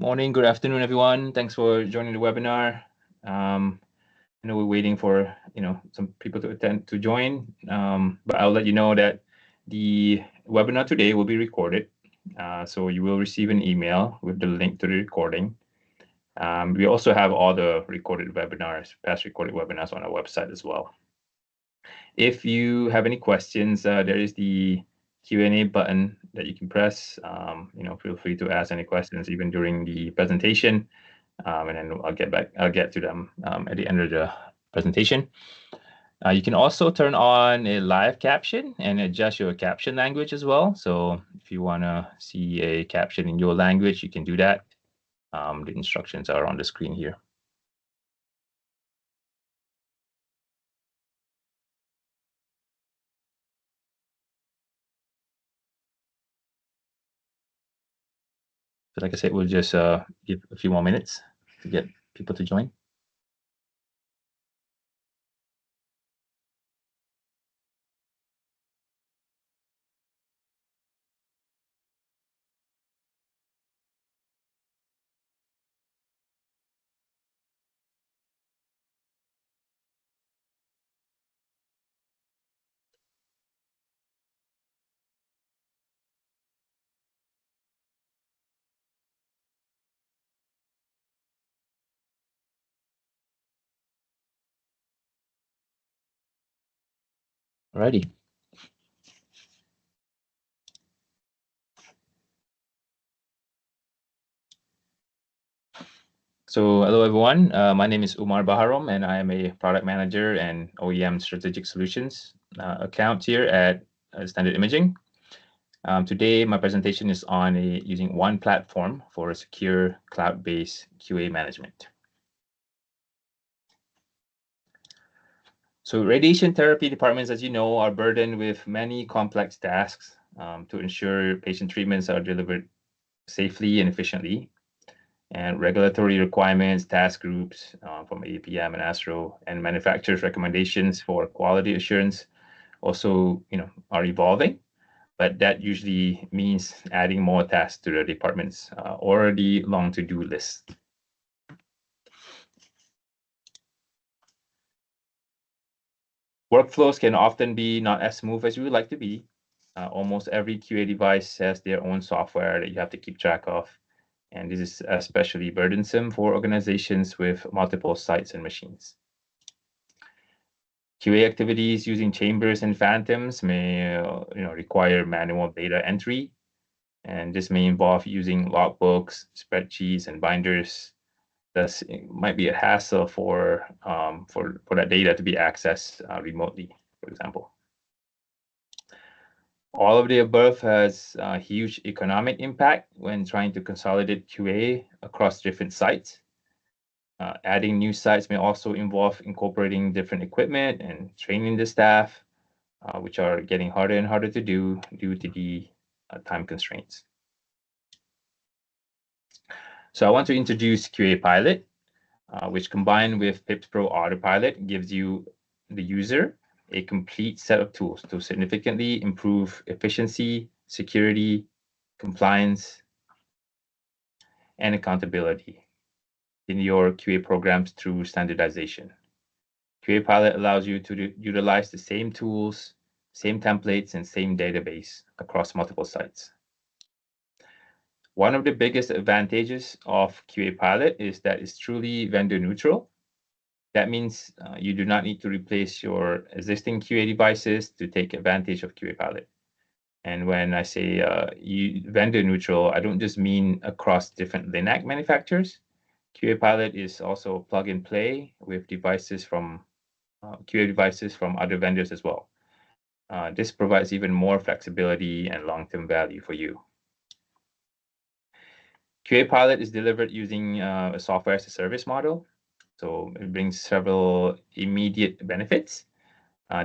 Morning, good afternoon, everyone. Thanks for joining the webinar. I know we're waiting for some people to join, but I'll let you know that the webinar today will be recorded. So you will receive an email with the link to the recording. We also have all the recorded webinars, past recorded webinars on our website as well. If you have any questions, there is the Q&A button that you can press. Feel free to ask any questions even during the presentation, and then I'll get to them at the end of the presentation. You can also turn on a live caption and adjust your caption language as well. So if you want to see a caption in your language, you can do that. The instructions are on the screen here. So like I said, we'll just give a few more minutes to get people to join. Alrighty. So hello, everyone. My name is Umar Baharom, and I am a product manager and OEM strategic solutions account here at Standard Imaging. Today, my presentation is on using one platform for a secure cloud-based QA management. So radiation therapy departments, as you know, are burdened with many complex tasks to ensure patient treatments are delivered safely and efficiently. And regulatory requirements, task groups from APM and ASTRO, and manufacturers' recommendations for quality assurance also, are evolving. But that usually means adding more tasks to the department's already long to-do list. Workflows can often be not as smooth as you would like to be. Almost every QA device has their own software that you have to keep track of. And this is especially burdensome for organizations with multiple sites and machines. QA activities using chambers and phantoms may require manual data entry, and this may involve using logbooks, spreadsheets, and binders. Thus, it might be a hassle for that data to be accessed remotely, for example. All of the above has a huge economic impact when trying to consolidate QA across different sites. Adding new sites may also involve incorporating different equipment and training the staff, which are getting harder and harder to do due to the time constraints. So I want to introduce QA Pilot, which combined with PIPS Pro Autopilot gives you, the user, a complete set of tools to significantly improve efficiency, security, compliance, and accountability in your QA programs through standardization. QA Pilot allows you to utilize the same tools, same templates, and same database across multiple sites. One of the biggest advantages of QA Pilot is that it's truly vendor neutral. That means you do not need to replace your existing QA devices to take advantage of QA Pilot. And when I say vendor neutral, I don't just mean across different Linac manufacturers. QA Pilot is also plug and play with devices from QA devices from other vendors as well. This provides even more flexibility and long-term value for you. QA Pilot is delivered using a software as a service model. So it brings several immediate benefits.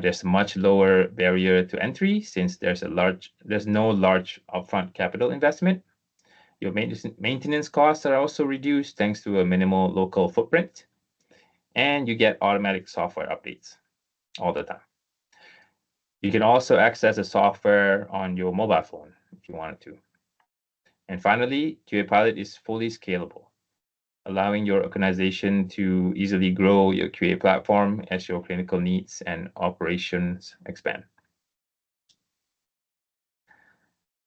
There's a much lower barrier to entry since there's no large upfront capital investment. Your maintenance costs are also reduced thanks to a minimal local footprint, and you get automatic software updates all the time. You can also access the software on your mobile phone if you wanted to. And finally, QA Pilot is fully scalable, allowing your organization to easily grow your QA platform as your clinical needs and operations expand.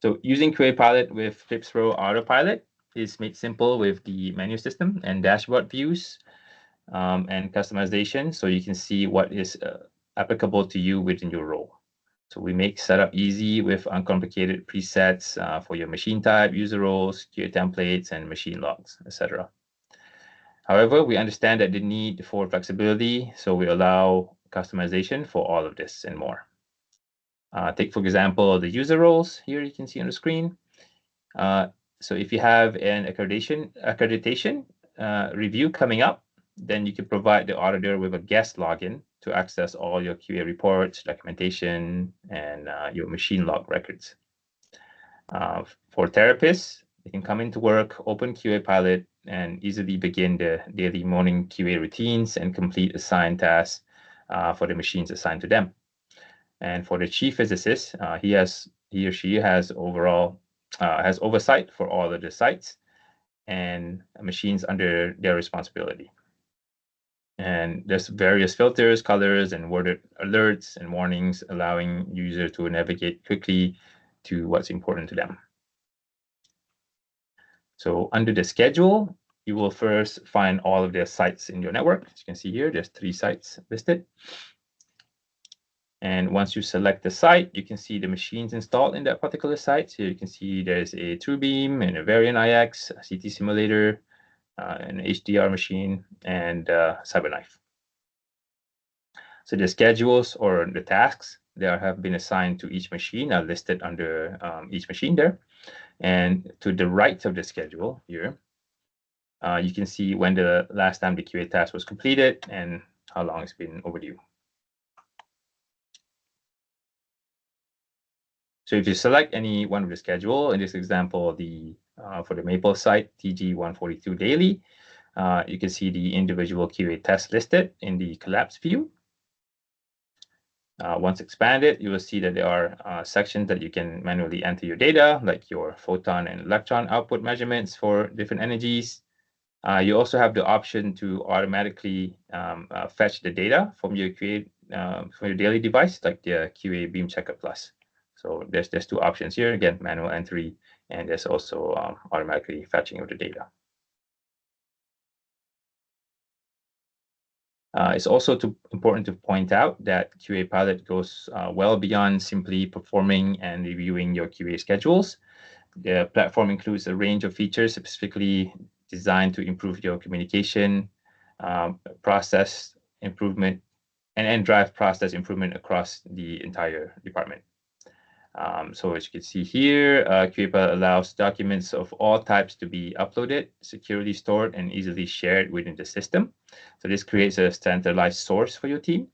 So using QA Pilot with Pips Pro Autopilot is made simple with the menu system and dashboard views and customization, so you can see what is applicable to you within your role. So we make setup easy with uncomplicated presets for your machine type, user roles, QA templates, and machine logs, etc. However, we understand that the need for flexibility, so we allow customization for all of this and more. Take, for example, the user roles here you can see on the screen. So if you have an accreditation review coming up, then you can provide the auditor with a guest login to access all your QA reports, documentation, and your machine log records. For therapists, they can come into work, open QA Pilot, and easily begin the daily morning QA routines and complete assigned tasks for the machines assigned to them. And for the chief physicist, he or she has oversight for all of the sites and machines under their responsibility. And there's various filters, colors, and worded alerts and warnings, allowing users to navigate quickly to what's important to them. So under the schedule, you will first find all of the sites in your network. As you can see here, there's 3 sites listed. And once you select the site, you can see the machines installed in that particular site. So you can see there's a TrueBeam and a Variant IX, a CT simulator, an HDR machine, and CyberKnife. So the schedules or the tasks that have been assigned to each machine are listed under each machine there. And to the right of the schedule here, you can see when the last time the QA task was completed and how long it's been overdue. So if you select any one of the schedule, in this example, for the Maple site, TG142 daily, you can see the individual QA tests listed in the collapse view. Once expanded, you will see that there are sections that you can manually enter your data, like your photon and electron output measurements for different energies. You also have the option to automatically fetch the data from your daily device, like the QA Beam Checker Plus. So there's 2 options here. Again, manual entry, and there's also automatically fetching of the data. It's also important to point out that QA Pilot goes well beyond simply performing and reviewing your QA schedules. The platform includes a range of features specifically designed to improve your communication, process improvement, and drive process improvement across the entire department. So as you can see here, QA Pilot allows documents of all types to be uploaded, securely stored, and easily shared within the system. So this creates a standardized source for your team.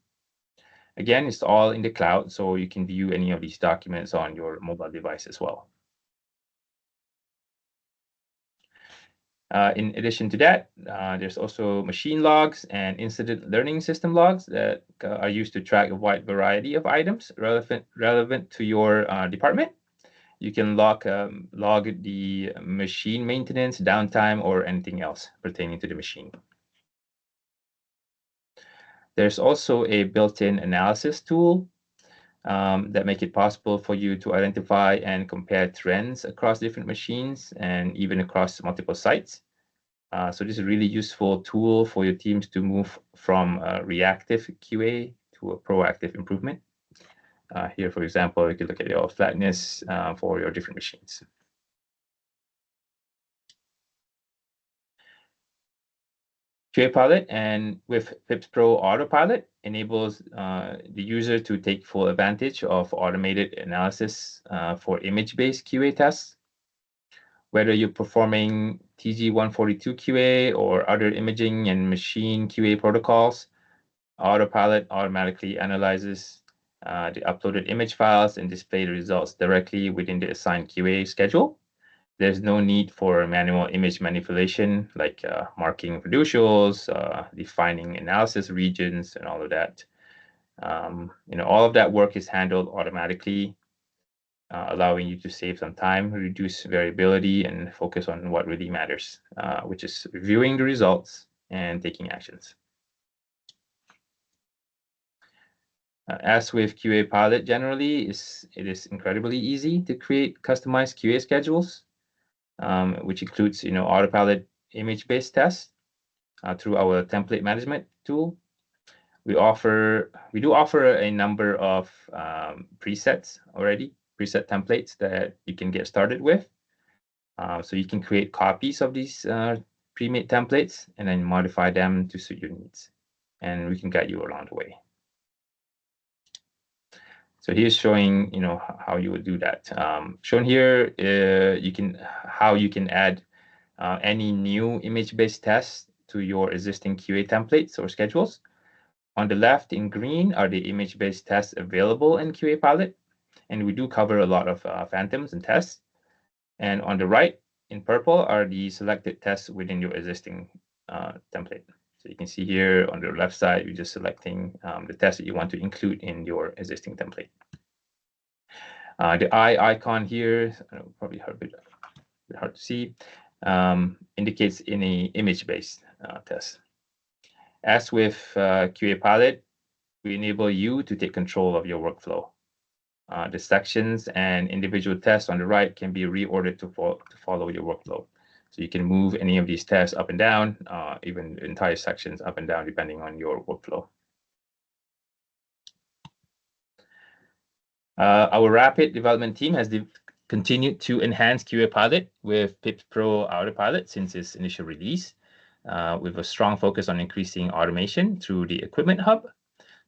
Again, it's all in the cloud, so you can view any of these documents on your mobile device as well. In addition to that, there's also machine logs and incident learning system logs that are used to track a wide variety of items relevant to your department. You can log the machine maintenance, downtime, or anything else pertaining to the machine. There's also a built-in analysis tool that make it possible for you to identify and compare trends across different machines and even across multiple sites. So this is a really useful tool for your teams to move from reactive QA to a proactive improvement. Here, for example, you can look at your flatness for your different machines. QA Pilot and with Pips Pro Autopilot enables the user to take full advantage of automated analysis for image-based QA tests. Whether you're performing TG142 QA or other imaging and machine QA protocols, Autopilot automatically analyzes the uploaded image files and display the results directly within the assigned QA schedule. There's no need for manual image manipulation like marking fiducials, defining analysis regions, and all of that. All of that work is handled automatically allowing you to save some time, reduce variability, and focus on what really matters, which is reviewing the results and taking actions. As with QA Pilot generally, it is incredibly easy to create customized QA schedules, which includes autopilot image-based tests through our template management tool. We do offer a number of presets already, preset templates that you can get started with. So you can create copies of these pre-made templates and then modify them to suit your needs. And we can guide you along the way. So here's showing, how you would do that. Shown here, how you can add any new image-based tests to your existing QA templates or schedules. On the left in green are the image-based tests available in QA Pilot, and we do cover a lot of phantoms and tests. And on the right in purple are the selected tests within your existing template. So you can see here on the left side, you're just selecting the tests that you want to include in your existing template. The eye icon here, probably a bit hard to see, indicates any image-based test. As with QA Pilot, we enable you to take control of your workflow. The sections and individual tests on the right can be reordered to follow your workflow. So you can move any of these tests up and down, even entire sections up and down, depending on your workflow. Our rapid development team has continued to enhance QA Pilot with Pips Pro Autopilot since its initial release, with a strong focus on increasing automation through the equipment hub.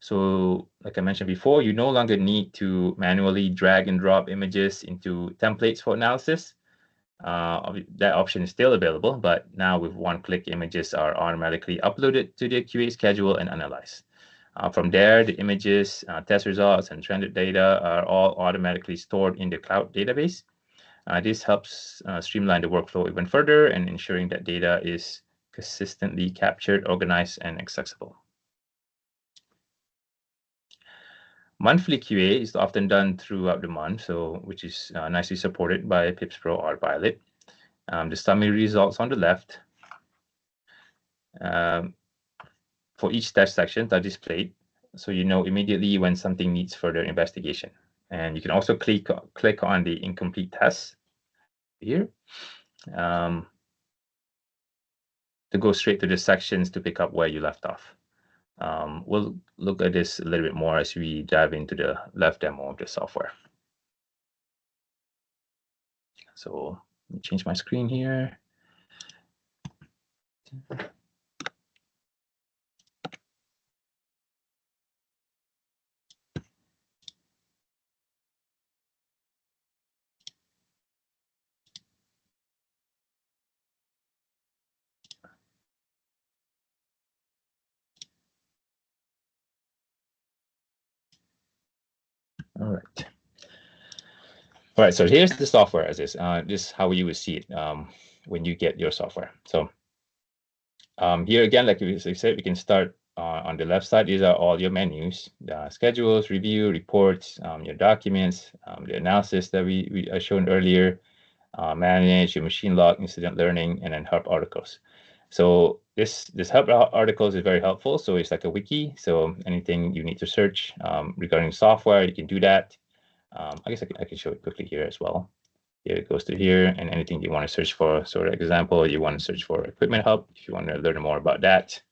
So like I mentioned before, you no longer need to manually drag and drop images into templates for analysis. That option is still available, but now with one-click, images are automatically uploaded to the QA schedule and analyzed. From there, the images, test results, and trended data are all automatically stored in the cloud database. This helps streamline the workflow even further and ensuring that data is consistently captured, organized, and accessible. Monthly QA is often done throughout the month, which is nicely supported by Pips Pro Autopilot. The summary results on the left for each test section are displayed, so you know immediately when something needs further investigation. And you can also click on the incomplete tests here to go straight to the sections to pick up where you left off. We'll look at this a little bit more as we dive into the left demo of the software. So let me change my screen here. All right. All right, so here's the software as is. This is how you would see it when you get your software. So here again, like we said, we can start on the left side. These are all your menus: schedules, review, reports, your documents, the analysis that we shown earlier, manage your machine log, incident learning, and then help articles. So this help articles is very helpful. So it's like a wiki. So anything you need to search regarding software, you can do that. I guess I can show it quickly here as well. Here it goes to here, and anything you want to search for. So, for example, you want to search for Equipment Hub. If you want to learn more about that,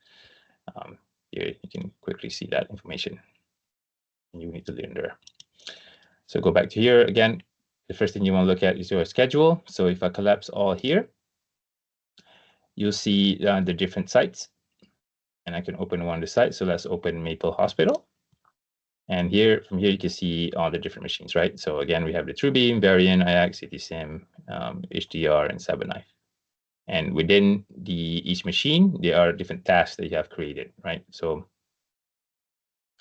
here you can quickly see that information. And you need to learn there. So go back to here again. The first thing you want to look at is your schedule. So if I collapse all here, you'll see the different sites, and I can open one of the sites. So let's open Maple Hospital. And from here, you can see all the different machines, right? So again, we have the TrueBeam, Varian, IAC, CTSim, HDR, and Cyberknife. And within each machine, there are different tasks that you have created, right? So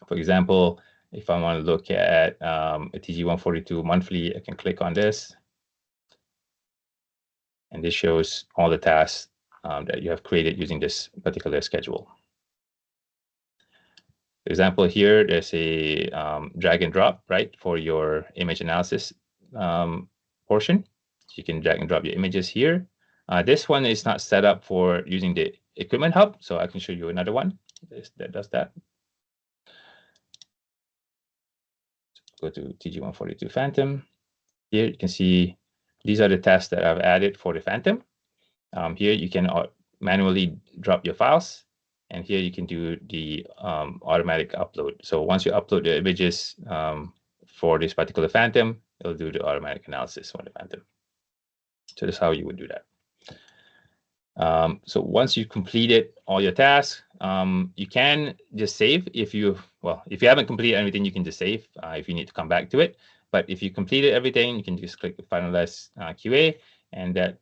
for example, if I want to look at a TG142 monthly, I can click on this. And this shows all the tasks that you have created using this particular schedule. For example, here, there's a drag and drop, right, for your image analysis portion. So you can drag and drop your images here. This one is not set up for using the equipment hub, so I can show you another one that does that. Go to TG142 Phantom. Here you can see these are the tasks that I've added for the Phantom. Here you can manually drop your files, and here you can do the automatic upload. So once you upload the images for this particular Phantom, it'll do the automatic analysis for the Phantom. So that's how you would do that. So once you've completed all your tasks, you can just save. If you haven't completed everything, you can just save if you need to come back to it. But if you completed everything, you can just click the finalize QA, and that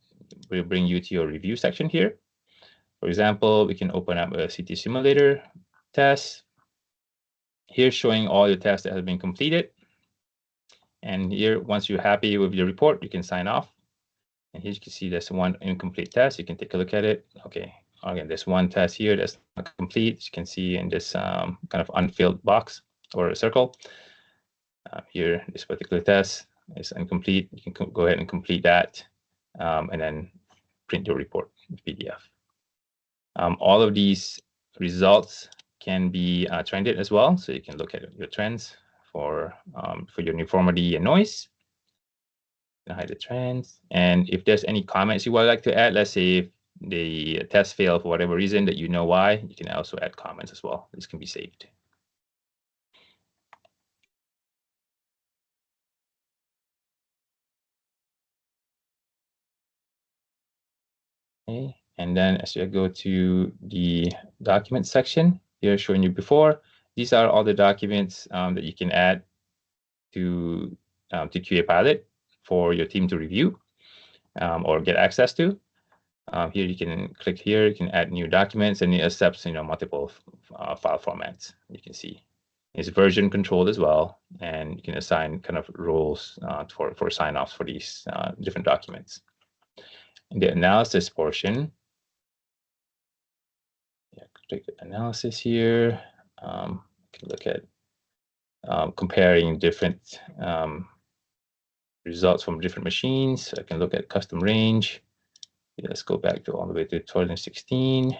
will bring you to your review section here. For example, we can open up a CT simulator test. Here showing all your tests that have been completed. And here, once you're happy with your report, you can sign off. And here you can see there's one incomplete test. You can take a look at it. Okay, again, there's one test here that's not complete. As you can see in this kind of unfilled box or a circle. Here, this particular test is incomplete. You can go ahead and complete that and then print your report in PDF. All of these results can be trended as well. So you can look at your trends for your uniformity and noise. Hide the trends. And if there's any comments you would like to add, let's say if the test failed for whatever reason that you know why, you can also add comments as well. This can be saved. Okay, and then as you go to the document section, here showing you before, these are all the documents that you can add to QA Pilot for your team to review or get access to. Here you can click here, you can add new documents, and it accepts multiple file formats. You can see it's version controlled as well, and you can assign kind of roles for sign-offs for these different documents. In the analysis portion, click the analysis here. You can look at comparing different results from different machines. I can look at custom range. Let's go back to all the way to 2016.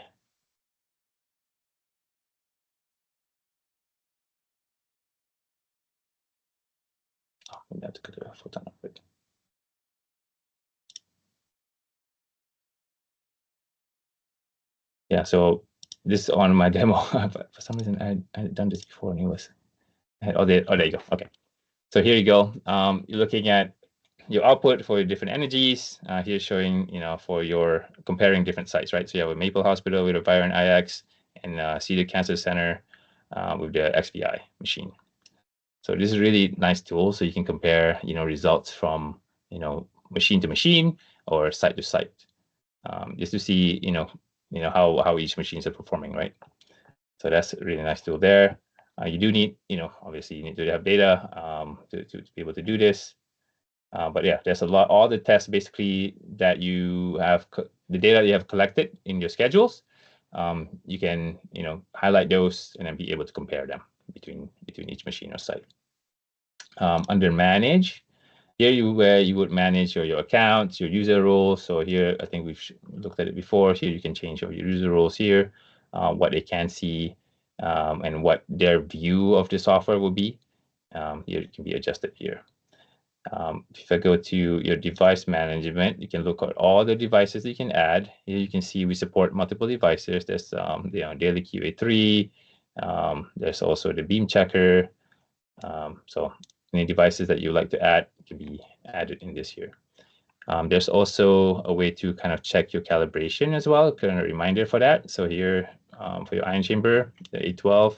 We have to go to a photon output. Yeah, so this is on my demo. For some reason, I had done this before, and it was. Oh, there you go. Okay, so here you go. You're looking at your output for your different energies. Here showing, for your comparing different sites, right? So you have a Maple Hospital with a Byron IX and Cedar Cancer Center with the XBI machine. So this is a really nice tool. So you can compare, results from, machine to machine or site to site, just to see, how each machines are performing, right? So that's a really nice tool there. You do need, obviously you need to have data to be able to do this. But yeah, there's a lot, all the tests basically that you have, the data you have collected in your schedules, you can, highlight those and then be able to compare them between each machine or site. Under manage, here where you would manage your accounts, your user roles. So here, I think we've looked at it before. Here you can change your user roles here, what they can see, and what their view of the software will be. Here it can be adjusted here. If I go to your device management, you can look at all the devices that you can add. Here you can see we support multiple devices. There's Daily QA3. There's also the beam checker. So any devices that you like to add can be added in this here. There's also a way to kind of check your calibration as well, kind of a reminder for that. So here for your ion chamber, the A12,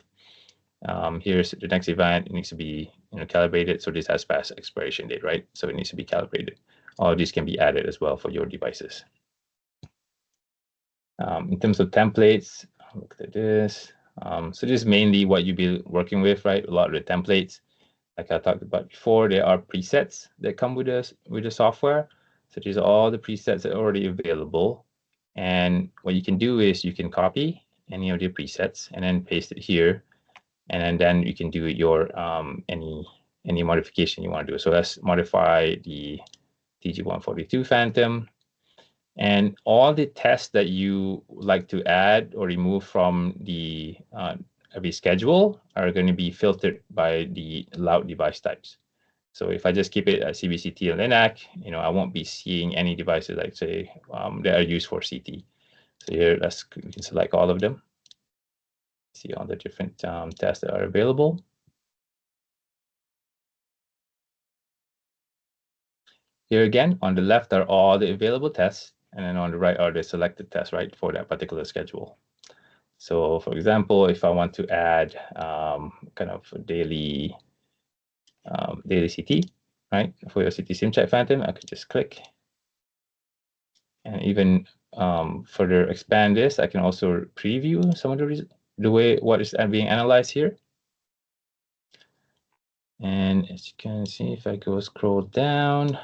here's the next event. It needs to be calibrated. So this has past expiration date, right? So it needs to be calibrated. All of these can be added as well for your devices. In terms of templates, look at this. So this is mainly what you'll be working with, right? A lot of the templates, like I talked about before, there are presets that come with the software. So these are all the presets that are already available. And what you can do is you can copy any of the presets and then paste it here. And then you can do your any any modification you want to do. So let's modify the TG142 Phantom. And all the tests that you like to add or remove from the every schedule are going to be filtered by the allowed device types. So if I just keep it at CBCT and LINAC, I won't be seeing any devices like say that are used for CT. So here, we can select all of them. See all the different tests that are available. Here again, on the left are all the available tests, and then on the right are the selected tests, right, for that particular schedule. So for example, if I want to add kind of a daily CT, right, for your CT SimCheck Phantom, I could just click. And even further expand this, I can also preview some of the way what is being analyzed here. And as you can see, if I go scroll down,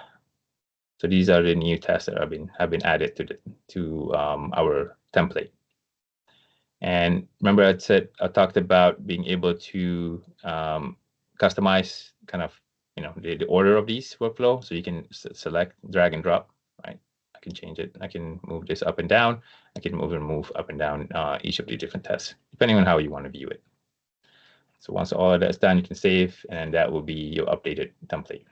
so these are the new tests that have been added to our template. And remember, I talked about being able to customize kind of the order of these workflow. So you can select, drag and drop, right? I can change it. I can move this up and down. I can move up and down each of the different tests, depending on how you want to view it. So once all of that's done, you can save, and that will be your updated template.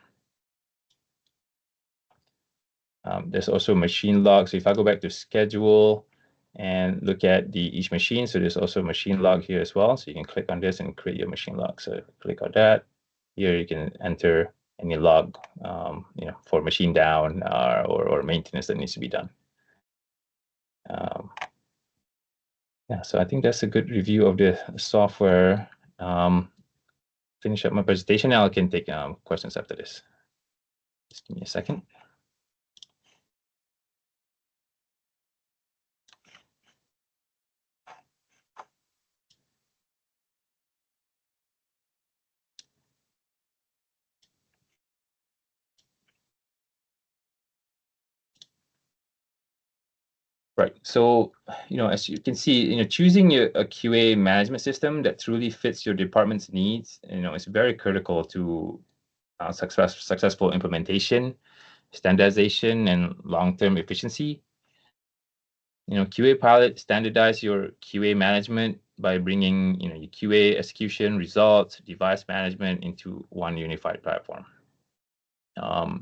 There's also machine log. So if I go back to schedule and look at each machine, so there's also a machine log here as well. So you can click on this and create your machine log. So click on that. Here you can enter any log, for machine down or maintenance that needs to be done. Yeah, so I think that's a good review of the software. Finish up my presentation. Now I can take questions after this. Just give me a second. Right. So, as you can see, choosing a QA management system that truly fits your department's needs, is very critical to successful implementation, standardization, and long-term efficiency. QA Pilot standardize your QA management by bringing, your QA execution, results, device management into one unified platform.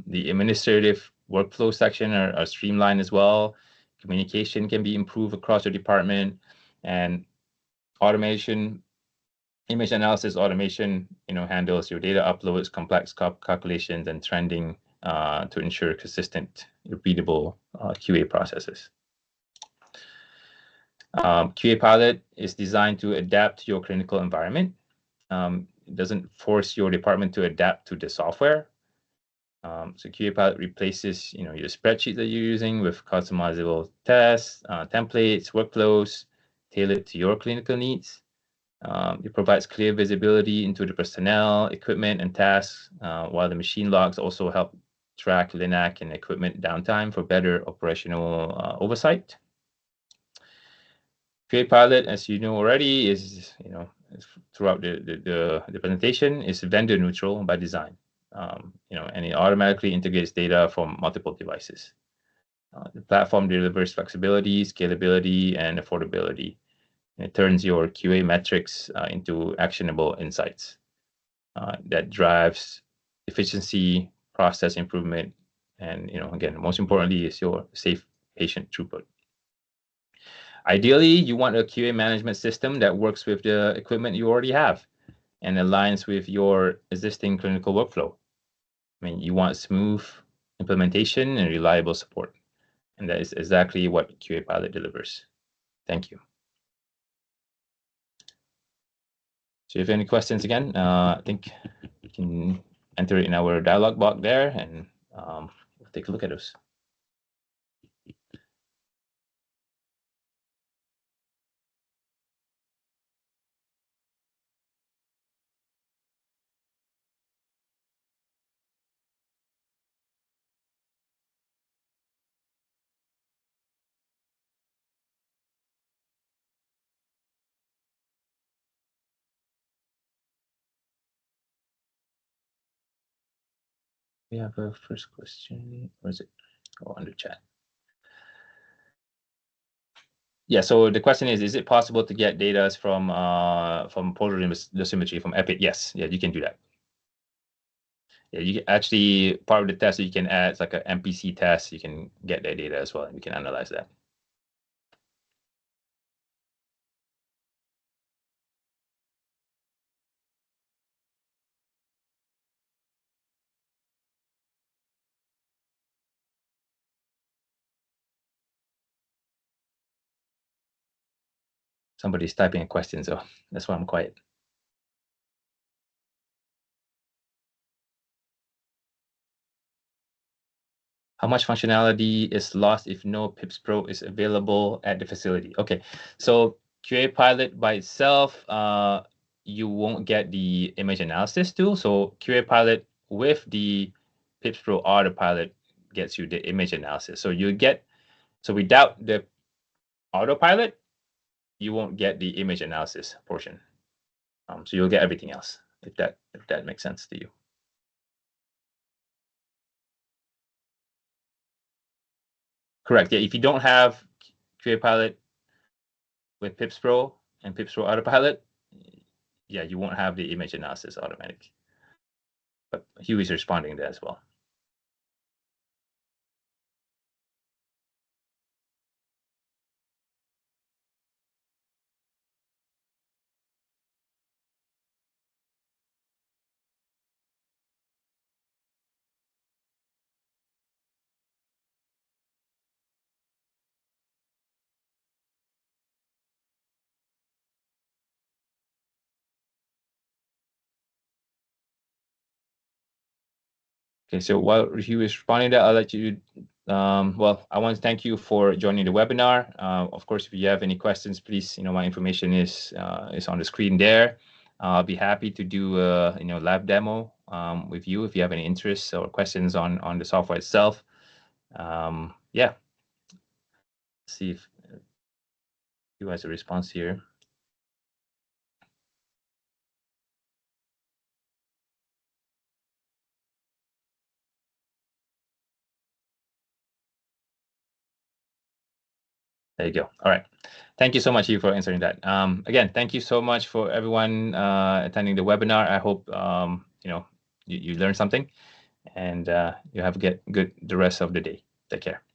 The administrative workflow section are streamlined as well. Communication can be improved across your department, and automation, image analysis automation, handles your data uploads, complex calculations, and trending to ensure consistent, repeatable QA processes. QA Pilot is designed to adapt to your clinical environment. It doesn't force your department to adapt to the software. So QA Pilot replaces, your spreadsheet that you're using with customizable tests, templates, workflows tailored to your clinical needs. It provides clear visibility into the personnel, equipment, and tasks, while the machine logs also help track LINAC and equipment downtime for better operational oversight. QA Pilot, as you know already, is throughout the presentation, is vendor neutral by design. And it automatically integrates data from multiple devices. The platform delivers flexibility, scalability, and affordability. And it turns your QA metrics into actionable insights that drives efficiency, process improvement, and again, most importantly, is your safe patient throughput. Ideally, you want a QA management system that works with the equipment you already have and aligns with your existing clinical workflow. You want smooth implementation and reliable support. And that is exactly what QA Pilot delivers. Thank you. So if you have any questions, again, I think you can enter it in our dialog box there, and we'll take a look at those. We have a first question. Where is it? Oh, under chat. Yeah, so the question is it possible to get data from polar dosimetry from EPIC? Yes, yeah, you can do that. Yeah, you can actually, part of the test you can add, it's like an MPC test. You can get that data as well, and you can analyze that. Somebody's typing a question, so that's why I'm quiet. How much functionality is lost if no PIPS Pro is available at the facility? Okay, so QA Pilot by itself, you won't get the image analysis tool. So QA Pilot with the PIPS Pro Autopilot gets you the image analysis. So you get, so without the Autopilot, you won't get the image analysis portion. So you'll get everything else, if that makes sense to you. Correct. Yeah, if you don't have QA Pilot with Pips Pro and Pips Pro Autopilot, yeah, you won't have the image analysis automatic. But Hugh is responding there as well. Okay, so while Hugh is responding to that, I'll let you. Well, I want to thank you for joining the webinar. Of course, if you have any questions, please, my information is on the screen there. I'll be happy to do a lab demo with you if you have any interests or questions on the software itself. Yeah, see if Hugh has a response here. There you go. All right. Thank you so much, Hugh, for answering that. Again, thank you so much for everyone attending the webinar. I hope you learned something, and you have a good the rest of the day. Take care.